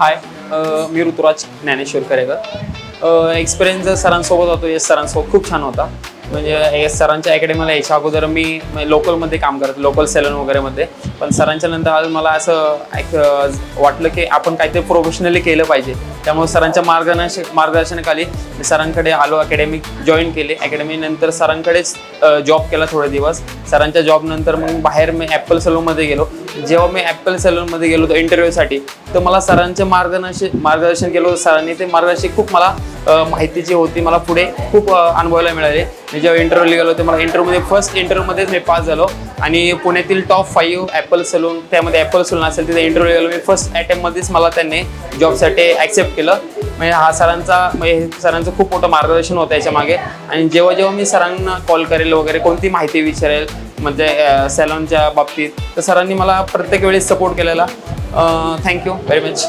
हाय, मी Ruturaj Dnyaneshwar Karekar. Experience सरांसोबत होतो. S सरांसोबत खूप छान होता. म्हणजे एस सरांच्या अकॅडमीला यायच्या अगोदर मी लोकलमध्ये काम करतो, लोकल सेलन वगैरेमध्ये. पण सरांच्या नंतर आज मला असं एक वाटलं की आपण काहीतरी प्रोफेशनली केलं पाहिजे. त्यामुळे सरांच्या मार्गदर्शनाखाली मी सरांकडे आलो, अकॅडमी जॉईन केली. अकॅडमीनंतर सरांकडेच जॉब केला थोडे दिवस. सरांच्या जॉबनंतर मग बाहेर मी ॲपल सलूनमध्ये गेलो. जेव्हा मी ॲपल सलूनमध्ये गेलो होतो इंटरव्ह्यूसाठी, तर मला सरांचे मार्गदर्शन केलं होतं सरांनी. ते मार्गदर्शन खूप मला माहिती जी होती मला पुढे खूप अनुभवायला मिळाले. मी जेव्हा इंटरव्ह्यूला गेलो तर मला इंटरव्ह्यूमध्ये फर्स्ट इंटरव्ह्यूमध्येच मी पास झालो आणि पुण्यातील टॉप 5 ॲपल सलून, त्यामध्ये ॲपल सलून असेल तिथे इंटरव्ह्यू गेलो मी. फर्स्ट अटेम्प्टमध्येच मला त्यांनी जॉबसाठी ॲक्सेप्ट केलं. म्हणजे हा सरांचं खूप मोठं मार्गदर्शन होतं याच्या मागे. आणि जेव्हा मी सरांना कॉल करेल वगैरे कोणती माहिती विचारेल म्हणजे सॅलॉनच्या बाबतीत, तर सरांनी मला प्रत्येक वेळेस सपोर्ट केलेला. Thank you very much.